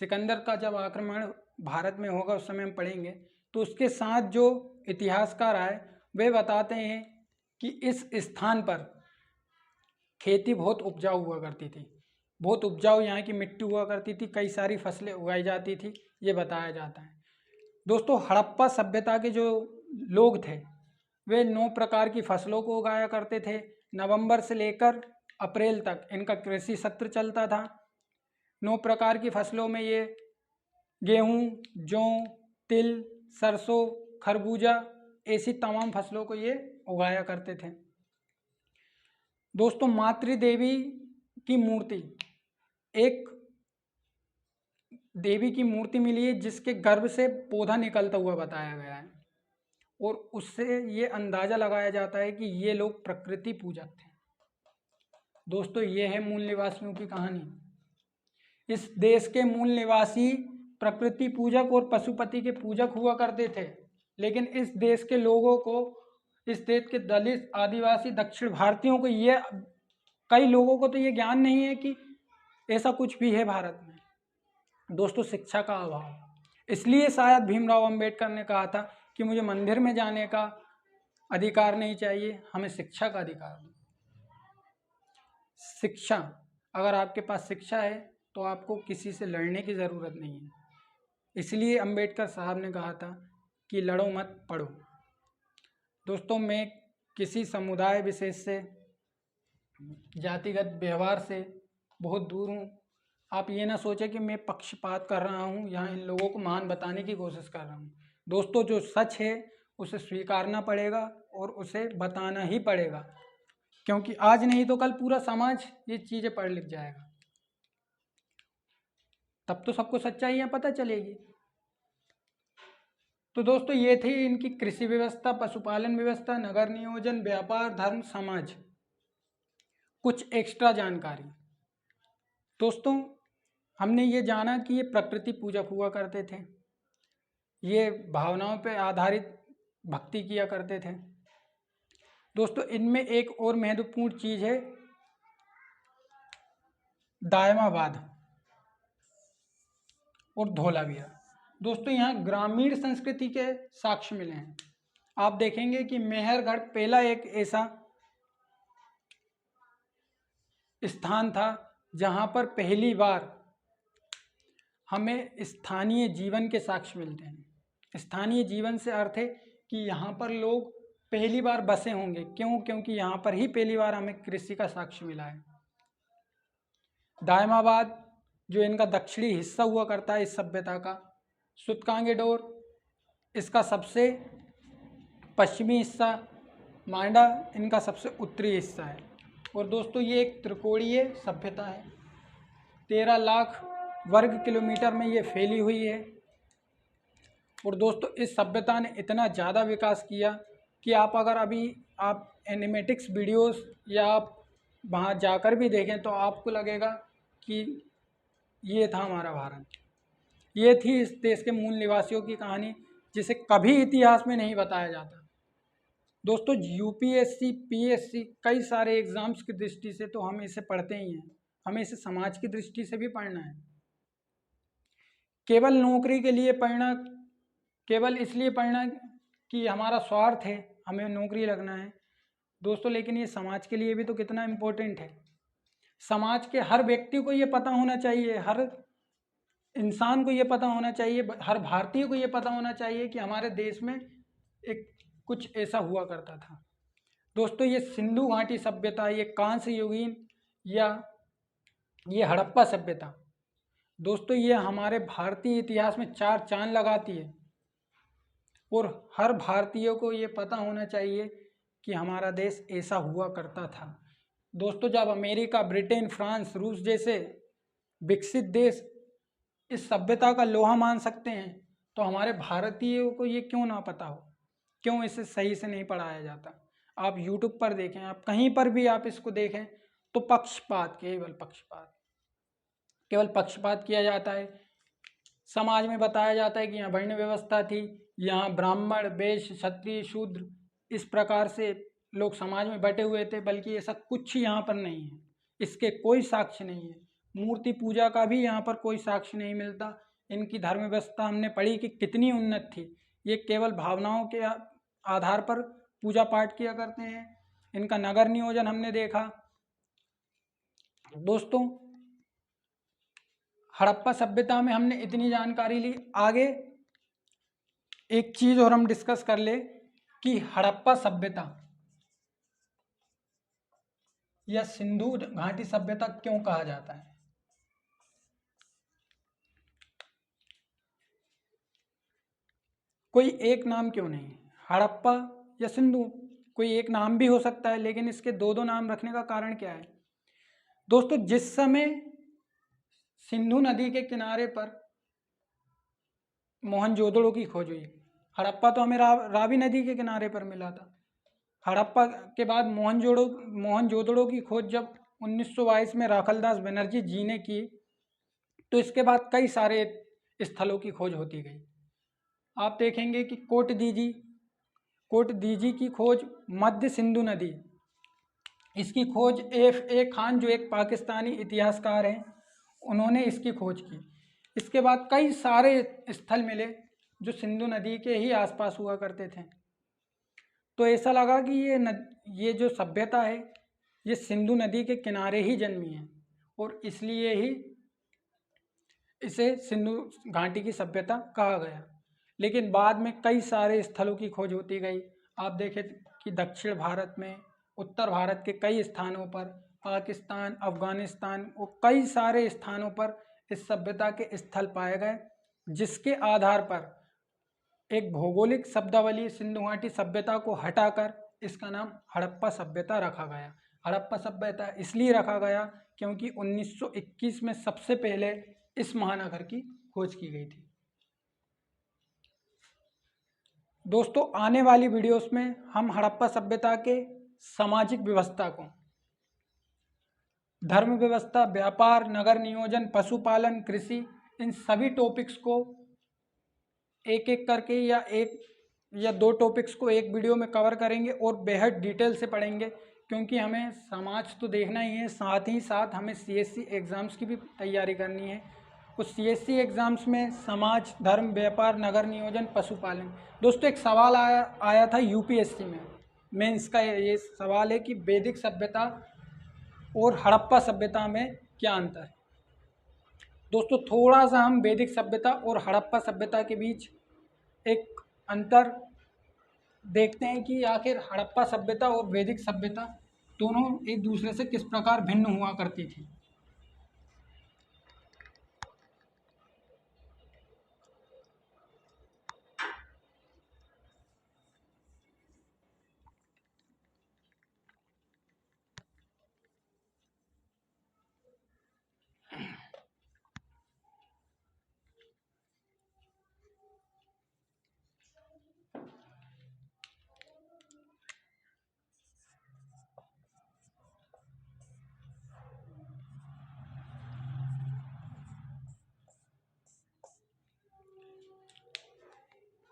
सिकंदर का जब आक्रमण भारत में होगा उस समय हम पढ़ेंगे, तो उसके साथ जो इतिहासकार आए वे बताते हैं कि इस स्थान पर खेती बहुत उपजाऊ हुआ करती थी, बहुत उपजाऊ यहाँ की मिट्टी हुआ करती थी, कई सारी फसलें उगाई जाती थी, ये बताया जाता है। दोस्तों हड़प्पा सभ्यता के जो लोग थे वे 9 प्रकार की फसलों को उगाया करते थे। नवंबर से लेकर अप्रैल तक इनका कृषि सत्र चलता था। 9 प्रकार की फसलों में ये गेहूँ, जौ, तिल, सरसों, खरबूजा ऐसी तमाम फसलों को ये उगाया करते थे। दोस्तों मातृदेवी की मूर्ति, एक देवी की मूर्ति मिली है जिसके गर्भ से पौधा निकलता हुआ बताया गया है, और उससे ये अंदाजा लगाया जाता है कि ये लोग प्रकृति पूजक थे। दोस्तों ये है मूल निवासियों की कहानी। इस देश के मूल निवासी प्रकृति पूजक और पशुपति के पूजक हुआ करते थे, लेकिन इस देश के लोगों को, इस देश के दलित, आदिवासी, दक्षिण भारतीयों को, ये कई लोगों को तो ये ज्ञान नहीं है कि ऐसा कुछ भी है भारत में। दोस्तों शिक्षा का अभाव, इसलिए शायद भीमराव अंबेडकर ने कहा था कि मुझे मंदिर में जाने का अधिकार नहीं चाहिए, हमें शिक्षा का अधिकार दो। शिक्षा, अगर आपके पास शिक्षा है तो आपको किसी से लड़ने की ज़रूरत नहीं है। इसलिए अंबेडकर साहब ने कहा था कि लड़ो मत, पढ़ो। दोस्तों मैं किसी समुदाय विशेष से, जातिगत व्यवहार से बहुत दूर हूँ। आप ये ना सोचें कि मैं पक्षपात कर रहा हूँ, यहाँ इन लोगों को महान बताने की कोशिश कर रहा हूँ। दोस्तों जो सच है उसे स्वीकारना पड़ेगा और उसे बताना ही पड़ेगा, क्योंकि आज नहीं तो कल पूरा समाज ये चीज़ें पढ़ लिख जाएगा, तब तो सबको सच्चाइयाँ पता चलेगी। तो दोस्तों ये थी इनकी कृषि व्यवस्था, पशुपालन व्यवस्था, नगर नियोजन, व्यापार, धर्म, समाज, कुछ एक्स्ट्रा जानकारी। दोस्तों हमने ये जाना कि ये प्रकृति पूजक हुआ करते थे, ये भावनाओं पे आधारित भक्ति किया करते थे। दोस्तों इनमें एक और महत्वपूर्ण चीज़ है दायमाबाद और धोलावीरा। दोस्तों यहाँ ग्रामीण संस्कृति के साक्ष्य मिले हैं। आप देखेंगे कि मेहरगढ़ पहला एक ऐसा स्थान था जहाँ पर पहली बार हमें स्थानीय जीवन के साक्ष्य मिलते हैं। स्थानीय जीवन से अर्थ है कि यहाँ पर लोग पहली बार बसे होंगे। क्यों? क्योंकि यहाँ पर ही पहली बार हमें कृषि का साक्ष्य मिला है। दायमाबाद जो इनका दक्षिणी हिस्सा हुआ करता है इस सभ्यता का, सुतकांगेडोर इसका सबसे पश्चिमी हिस्सा, मांडा इनका सबसे उत्तरी हिस्सा है। और दोस्तों ये एक त्रिकोणीय सभ्यता है, 13 लाख वर्ग किलोमीटर में ये फैली हुई है। और दोस्तों इस सभ्यता ने इतना ज़्यादा विकास किया कि आप अगर अभी आप एनिमेटिक्स वीडियोस या आप वहाँ जाकर भी देखें तो आपको लगेगा कि ये था हमारा भारत। ये थी इस देश के मूल निवासियों की कहानी, जिसे कभी इतिहास में नहीं बताया जाता। दोस्तों, यूपीएससी, पीएससी, कई सारे एग्जाम्स की दृष्टि से तो हम इसे पढ़ते ही हैं, हमें इसे समाज की दृष्टि से भी पढ़ना है। केवल नौकरी के लिए पढ़ना, केवल इसलिए पढ़ना कि हमारा स्वार्थ है, हमें नौकरी लगना है दोस्तों, लेकिन ये समाज के लिए भी तो कितना इम्पोर्टेंट है। समाज के हर व्यक्ति को ये पता होना चाहिए, हर इंसान को ये पता होना चाहिए, हर भारतीय को ये पता होना चाहिए कि हमारे देश में एक कुछ ऐसा हुआ करता था। दोस्तों, ये सिंधु घाटी सभ्यता, ये कांस्य युगीन या ये हड़प्पा सभ्यता, दोस्तों ये हमारे भारतीय इतिहास में चार चांद लगाती है। और हर भारतीय को ये पता होना चाहिए कि हमारा देश ऐसा हुआ करता था। दोस्तों, जब अमेरिका, ब्रिटेन, फ्रांस, रूस जैसे विकसित देश इस सभ्यता का लोहा मान सकते हैं, तो हमारे भारतीयों को ये क्यों ना पता हो, क्यों इसे सही से नहीं पढ़ाया जाता। आप यूट्यूब पर देखें, आप कहीं पर भी आप इसको देखें तो पक्षपात, केवल पक्षपात किया जाता है। समाज में बताया जाता है कि यहाँ वर्ण व्यवस्था थी, यहाँ ब्राह्मण, वैश्य, क्षत्रिय, शूद्र, इस प्रकार से लोग समाज में बटे हुए थे, बल्कि ऐसा कुछ यहाँ पर नहीं है, इसके कोई साक्ष्य नहीं है। मूर्ति पूजा का भी यहाँ पर कोई साक्ष्य नहीं मिलता। इनकी धर्म व्यवस्था हमने पढ़ी कि कितनी उन्नत थी। ये केवल भावनाओं के आधार पर पूजा पाठ किया करते हैं। इनका नगर नियोजन हमने देखा। दोस्तों, हड़प्पा सभ्यता में हमने इतनी जानकारी ली। आगे एक चीज और हम डिस्कस कर ले कि हड़प्पा सभ्यता या सिंधु घाटी सभ्यता क्यों कहा जाता है। कोई एक नाम क्यों नहीं, हड़प्पा या सिंधु, कोई एक नाम भी हो सकता है, लेकिन इसके दो दो नाम रखने का कारण क्या है। दोस्तों, जिस समय सिंधु नदी के किनारे पर मोहनजोदड़ो की खोज हुई, हड़प्पा तो हमें रावी नदी के किनारे पर मिला था। हड़प्पा के बाद मोहनजोदड़ो की खोज जब 1922 में राखलदास बनर्जी जी ने की, तो इसके बाद कई सारे स्थलों की खोज होती गई। आप देखेंगे कि कोट दीजी की खोज मध्य सिंधु नदी, इसकी खोज F.A. खान, जो एक पाकिस्तानी इतिहासकार हैं, उन्होंने इसकी खोज की। इसके बाद कई सारे स्थल मिले जो सिंधु नदी के ही आसपास हुआ करते थे। तो ऐसा लगा कि ये जो सभ्यता है ये सिंधु नदी के किनारे ही जन्मी है, और इसलिए ही इसे सिंधु घाटी की सभ्यता कहा गया। लेकिन बाद में कई सारे स्थलों की खोज होती गई। आप देखें कि दक्षिण भारत में, उत्तर भारत के कई स्थानों पर, पाकिस्तान, अफगानिस्तान और कई सारे स्थानों पर इस सभ्यता के स्थल पाए गए, जिसके आधार पर एक भौगोलिक शब्दावली सिंधु घाटी सभ्यता को हटाकर इसका नाम हड़प्पा सभ्यता रखा गया। हड़प्पा सभ्यता इसलिए रखा गया क्योंकि 1921 में सबसे पहले इस महानगर की खोज की गई थी। दोस्तों, आने वाली वीडियोस में हम हड़प्पा सभ्यता के सामाजिक व्यवस्था को, धर्म व्यवस्था, व्यापार, नगर नियोजन, पशुपालन, कृषि, इन सभी टॉपिक्स को एक एक करके या एक या दो टॉपिक्स को एक वीडियो में कवर करेंगे और बेहद डिटेल से पढ़ेंगे, क्योंकि हमें समाज तो देखना ही है, साथ ही साथ हमें CSC एग्ज़ाम्स की भी तैयारी करनी है। उस CSC एग्ज़ाम्स में समाज, धर्म, व्यापार, नगर नियोजन, पशुपालन। दोस्तों, एक सवाल आया था UPSC में, मेंस का ये सवाल है कि वैदिक सभ्यता और हड़प्पा सभ्यता में क्या अंतर है। दोस्तों, थोड़ा सा हम वैदिक सभ्यता और हड़प्पा सभ्यता के बीच एक अंतर देखते हैं कि आखिर हड़प्पा सभ्यता और वैदिक सभ्यता दोनों एक दूसरे से किस प्रकार भिन्न हुआ करती थी।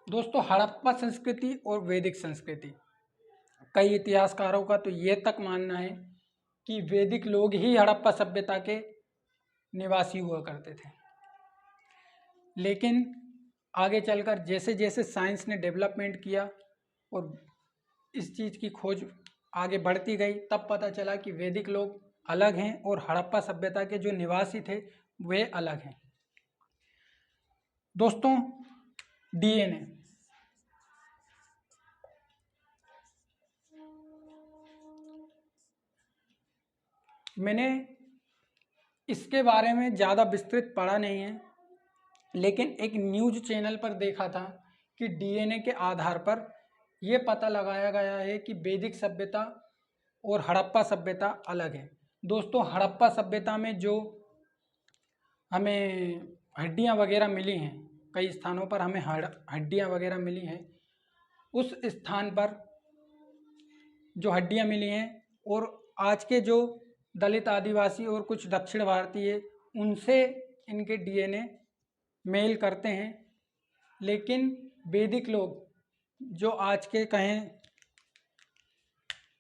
दोस्तों हड़प्पा संस्कृति और वैदिक संस्कृति, कई इतिहासकारों का तो ये तक मानना है कि वैदिक लोग ही हड़प्पा सभ्यता के निवासी हुआ करते थे। लेकिन आगे चलकर जैसे जैसे साइंस ने डेवलपमेंट किया और इस चीज़ की खोज आगे बढ़ती गई, तब पता चला कि वैदिक लोग अलग हैं और हड़प्पा सभ्यता के जो निवासी थे वे अलग हैं। दोस्तों डीएनए, मैंने इसके बारे में ज़्यादा विस्तृत पढ़ा नहीं है, लेकिन एक न्यूज़ चैनल पर देखा था कि डीएनए के आधार पर यह पता लगाया गया है कि वैदिक सभ्यता और हड़प्पा सभ्यता अलग है। दोस्तों हड़प्पा सभ्यता में जो हमें हड्डियां वगैरह मिली हैं, कई स्थानों पर हमें हड्डियां वगैरह मिली हैं, उस स्थान पर जो हड्डियां मिली हैं और आज के जो दलित आदिवासी और कुछ दक्षिण भारतीय उनसे इनके डीएनए मेल करते हैं। लेकिन वैदिक लोग जो आज के कहें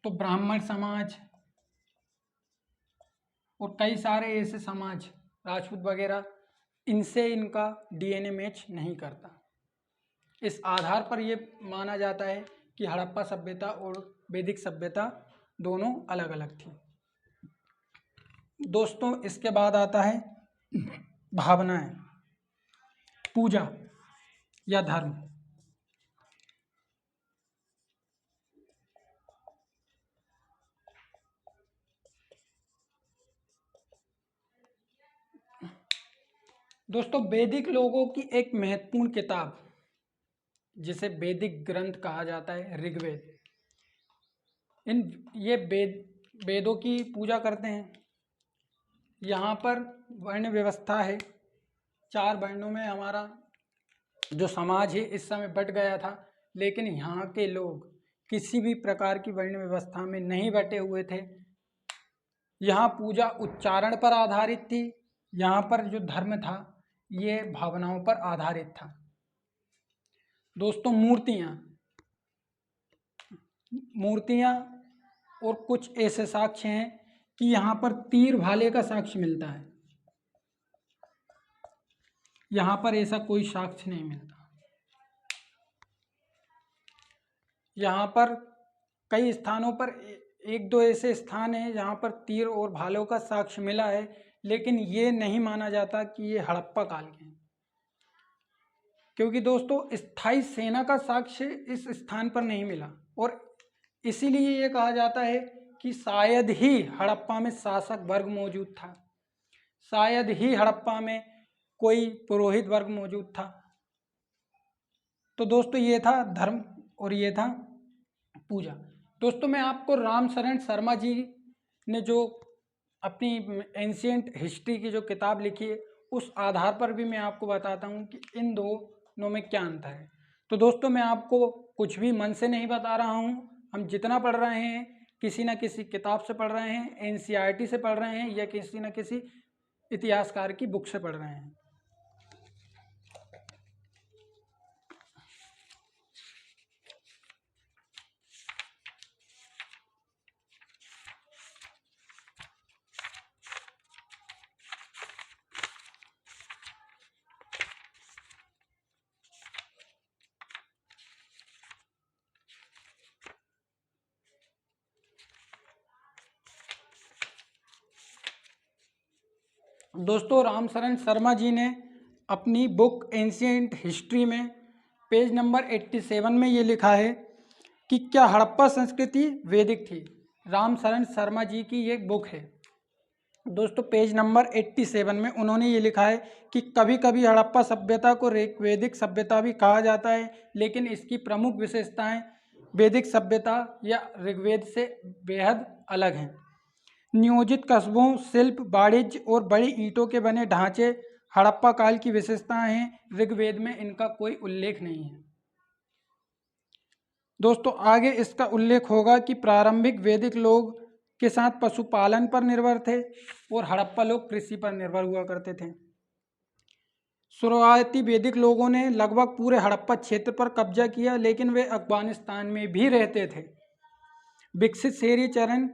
तो ब्राह्मण समाज और कई सारे ऐसे समाज राजपूत वगैरह, इनसे इनका डीएनए मैच नहीं करता। इस आधार पर यह माना जाता है कि हड़प्पा सभ्यता और वैदिक सभ्यता दोनों अलग अलग थी। दोस्तों इसके बाद आता है भावनाएं, पूजा या धर्म। दोस्तों वैदिक लोगों की एक महत्वपूर्ण किताब जिसे वैदिक ग्रंथ कहा जाता है ऋग्वेद, ये वेदों की पूजा करते हैं। यहाँ पर वर्ण व्यवस्था है, 4 वर्णों में हमारा जो समाज है इस समय बट गया था, लेकिन यहाँ के लोग किसी भी प्रकार की वर्ण व्यवस्था में नहीं बटे हुए थे। यहाँ पूजा उच्चारण पर आधारित थी। यहाँ पर जो धर्म था ये भावनाओं पर आधारित था। दोस्तों मूर्तियाँ और कुछ ऐसे साक्ष्य हैं कि यहाँ पर तीर भाले का साक्ष्य मिलता है, यहाँ पर ऐसा कोई साक्ष्य नहीं मिलता। यहाँ पर कई स्थानों पर 1-2 ऐसे स्थान हैं जहाँ पर तीर और भालों का साक्ष्य मिला है, लेकिन ये नहीं माना जाता कि ये हड़प्पा काल के हैं, क्योंकि दोस्तों स्थायी सेना का साक्ष्य इस स्थान पर नहीं मिला और इसीलिए ये कहा जाता है कि शायद ही हड़प्पा में शासक वर्ग मौजूद था, शायद ही हड़प्पा में कोई पुरोहित वर्ग मौजूद था। तो दोस्तों ये था धर्म और ये था पूजा। दोस्तों मैं आपको रामशरण शर्मा जी ने जो अपनी एंशिएंट हिस्ट्री की जो किताब लिखी है उस आधार पर भी मैं आपको बताता हूँ कि इन दोनों में क्या अंतर है। तो दोस्तों मैं आपको कुछ भी मन से नहीं बता रहा हूँ, हम जितना पढ़ रहे हैं किसी न किसी किताब से पढ़ रहे हैं, एनसीईआरटी से पढ़ रहे हैं या किसी न किसी इतिहासकार की बुक से पढ़ रहे हैं। दोस्तों रामशरण शर्मा जी ने अपनी बुक एंशिएंट हिस्ट्री में पेज नंबर 87 में ये लिखा है कि क्या हड़प्पा संस्कृति वैदिक थी। रामशरण शर्मा जी की ये बुक है दोस्तों, पेज नंबर 87 में उन्होंने ये लिखा है कि कभी कभी हड़प्पा सभ्यता को वैदिक सभ्यता भी कहा जाता है, लेकिन इसकी प्रमुख विशेषताएं वैदिक सभ्यता या ऋग्वेद से बेहद अलग हैं। नियोजित कस्बों, शिल्प, वाणिज्य और बड़ी ईंटों के बने ढांचे हड़प्पा काल की विशेषताएं हैं। ऋग्वेद में इनका कोई उल्लेख नहीं है। दोस्तों आगे इसका उल्लेख होगा कि प्रारंभिक वैदिक लोग के साथ पशुपालन पर निर्भर थे और हड़प्पा लोग कृषि पर निर्भर हुआ करते थे। शुरुआती वैदिक लोगों ने लगभग पूरे हड़प्पा क्षेत्र पर कब्जा किया, लेकिन वे अफगानिस्तान में भी रहते थे। विकसित शहरी चरण,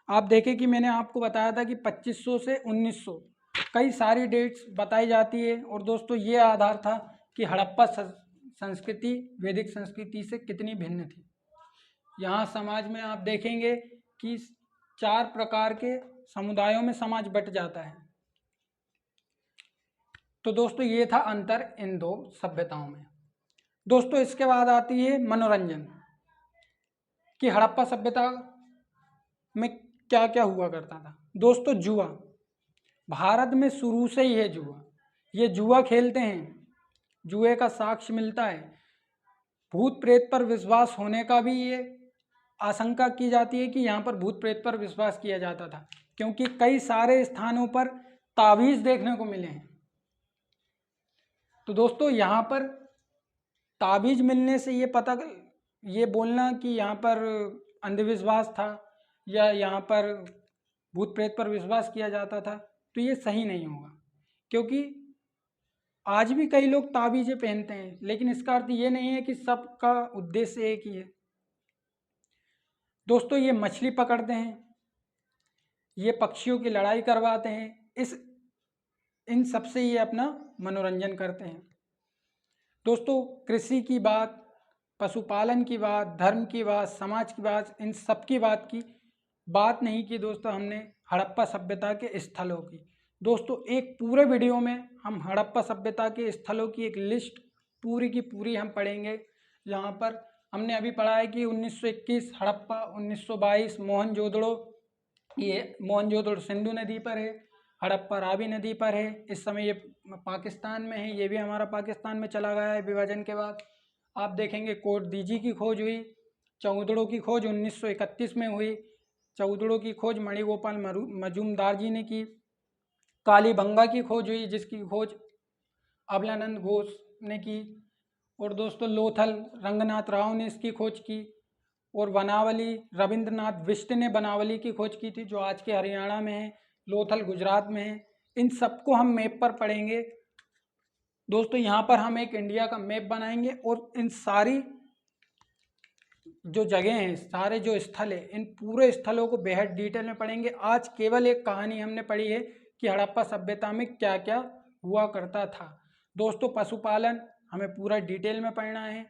आप देखें कि मैंने आपको बताया था कि 2500 से 1900 कई सारी डेट्स बताई जाती है। और दोस्तों ये आधार था कि हड़प्पा संस्कृति वैदिक संस्कृति से कितनी भिन्न थी। यहाँ समाज में आप देखेंगे कि 4 प्रकार के समुदायों में समाज बट जाता है। तो दोस्तों ये था अंतर इन दो सभ्यताओं में। दोस्तों इसके बाद आती है मनोरंजन, कि हड़प्पा सभ्यता में क्या क्या हुआ करता था। दोस्तों जुआ, भारत में शुरू से ही है जुआ। ये जुआ खेलते हैं, जुए का साक्ष्य मिलता है। भूत प्रेत पर विश्वास होने का भी ये आशंका की जाती है कि यहाँ पर भूत प्रेत पर विश्वास किया जाता था, क्योंकि कई सारे स्थानों पर ताबीज देखने को मिले हैं। तो दोस्तों यहाँ पर ताबीज मिलने से ये बोलना कि यहाँ पर अंधविश्वास था या यहाँ पर भूत प्रेत पर विश्वास किया जाता था, तो ये सही नहीं होगा। क्योंकि आज भी कई लोग ताबीजें पहनते हैं, लेकिन इसका अर्थ ये नहीं है कि सबका उद्देश्य एक ही है। दोस्तों ये मछली पकड़ते हैं, ये पक्षियों की लड़ाई करवाते हैं, इन सब से ये अपना मनोरंजन करते हैं। दोस्तों कृषि की बात, पशुपालन की बात, धर्म की बात, समाज की बात, इन सब की बात नहीं की दोस्तों हमने हड़प्पा सभ्यता के स्थलों की। दोस्तों एक पूरे वीडियो में हम हड़प्पा सभ्यता के स्थलों की एक लिस्ट पूरी की पूरी हम पढ़ेंगे। यहाँ पर हमने अभी पढ़ा है कि 1921 हड़प्पा, 1922 मोहनजोदड़ो, ये मोहनजोदड़ो सिंधु नदी पर है, हड़प्पा रावी नदी पर है। इस समय ये पाकिस्तान में है, ये भी हमारा पाकिस्तान में चला गया है विभाजन के बाद। आप देखेंगे कोट दीजी की खोज हुई, चौदड़ों की खोज 1931 में हुई। चौदड़ों की खोज मणिगोपाल मजूमदार जी ने की। कालीबंगा की खोज हुई, जिसकी खोज अबलानंद घोष ने की। और दोस्तों लोथल रंगनाथ राव ने इसकी खोज की। और बनावली रविंद्रनाथ बिष्ट ने बनावली की खोज की थी, जो आज के हरियाणा में है। लोथल गुजरात में है। इन सबको हम मैप पर पढ़ेंगे। दोस्तों यहाँ पर हम एक इंडिया का मैप बनाएंगे और इन सारी जो जगह हैं, सारे जो स्थल है, इन पूरे स्थलों को बेहद डिटेल में पढ़ेंगे। आज केवल एक कहानी हमने पढ़ी है कि हड़प्पा सभ्यता में क्या क्या हुआ करता था। दोस्तों पशुपालन हमें पूरा डिटेल में पढ़ना है,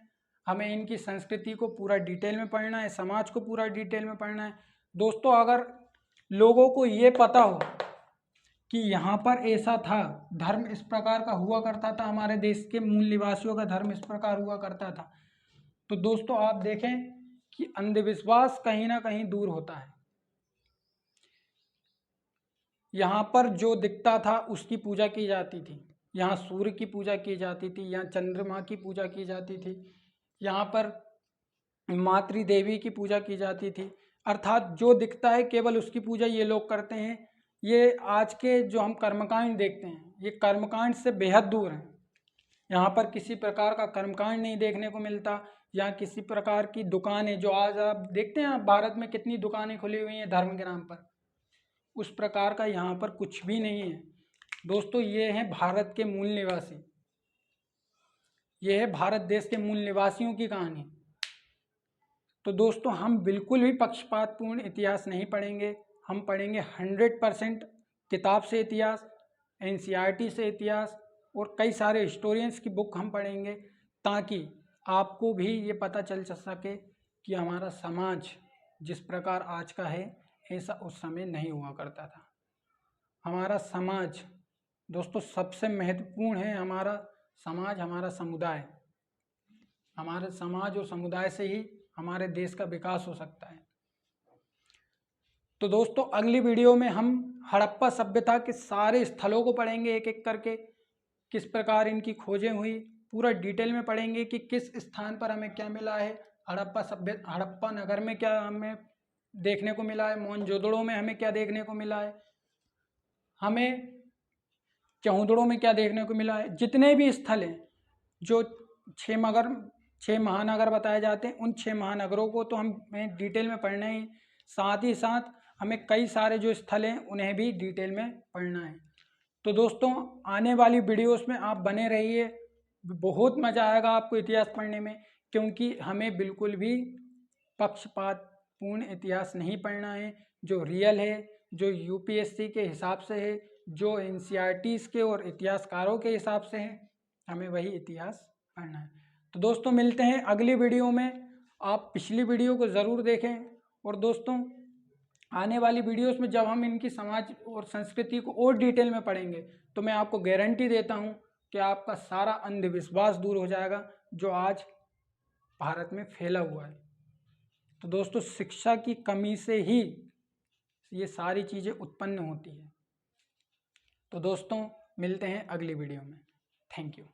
हमें इनकी संस्कृति को पूरा डिटेल में पढ़ना है, समाज को पूरा डिटेल में पढ़ना है। दोस्तों अगर लोगों को ये पता हो कि यहाँ पर ऐसा था, धर्म इस प्रकार का हुआ करता था, हमारे देश के मूल निवासियों का धर्म इस प्रकार हुआ करता था, तो दोस्तों आप देखें कि अंधविश्वास कहीं ना कहीं दूर होता है। यहाँ पर जो दिखता था उसकी पूजा की जाती थी। यहाँ सूर्य की पूजा की जाती थी, यहाँ चंद्रमा की पूजा की जाती थी, यहाँ पर मातृ देवी की पूजा की जाती थी। अर्थात जो दिखता है केवल उसकी पूजा ये लोग करते हैं। ये आज के जो हम कर्मकांड देखते हैं, ये कर्मकांड से बेहद दूर हैं। यहाँ पर किसी प्रकार का कर्मकांड नहीं देखने को मिलता। यहाँ किसी प्रकार की दुकानें, जो आज आप देखते हैं, आप भारत में कितनी दुकानें खुली हुई हैं धर्म के नाम पर, उस प्रकार का यहाँ पर कुछ भी नहीं है। दोस्तों ये हैं भारत के मूल निवासी, ये है भारत देश के मूल निवासियों की कहानी। तो दोस्तों हम बिल्कुल भी पक्षपातपूर्ण इतिहास नहीं पढ़ेंगे, हम पढ़ेंगे 100% किताब से इतिहास, NCERT से इतिहास, और कई सारे हिस्टोरियंस की बुक हम पढ़ेंगे, ताकि आपको भी ये पता चल सके कि हमारा समाज जिस प्रकार आज का है ऐसा उस समय नहीं हुआ करता था। हमारा समाज दोस्तों सबसे महत्वपूर्ण है, हमारा समाज, हमारा समुदाय। हमारे समाज और समुदाय से ही हमारे देश का विकास हो सकता है। तो दोस्तों अगली वीडियो में हम हड़प्पा सभ्यता के सारे स्थलों को पढ़ेंगे एक एक करके, किस प्रकार इनकी खोजें हुई, पूरा डिटेल में पढ़ेंगे कि किस स्थान पर हमें क्या मिला है। हड़प्पा नगर में क्या हमें देखने को मिला है, मोहनजोदड़ो में हमें क्या देखने को मिला है, हमें चौदड़ों में क्या देखने को मिला है। जितने भी स्थल हैं, जो 6 महानगर बताए जाते हैं, उन 6 महानगरों को तो हमें डिटेल में पढ़ना ही, साथ ही साथ हमें कई सारे जो स्थल हैं उन्हें भी डिटेल में पढ़ना है। तो दोस्तों आने वाली वीडियोस में आप बने रहिए, बहुत मज़ा आएगा आपको इतिहास पढ़ने में, क्योंकि हमें बिल्कुल भी पक्षपातपूर्ण इतिहास नहीं पढ़ना है। जो रियल है, जो यूपीएससी के हिसाब से है, जो एनसीईआरटीज़ के और इतिहासकारों के हिसाब से है, हमें वही इतिहास पढ़ना है। तो दोस्तों मिलते हैं अगली वीडियो में। आप पिछली वीडियो को ज़रूर देखें। और दोस्तों आने वाली वीडियोस में जब हम इनकी समाज और संस्कृति को और डिटेल में पढ़ेंगे तो मैं आपको गारंटी देता हूं कि आपका सारा अंधविश्वास दूर हो जाएगा जो आज भारत में फैला हुआ है। तो दोस्तों शिक्षा की कमी से ही ये सारी चीज़ें उत्पन्न होती है। तो दोस्तों मिलते हैं अगली वीडियो में। Thank you.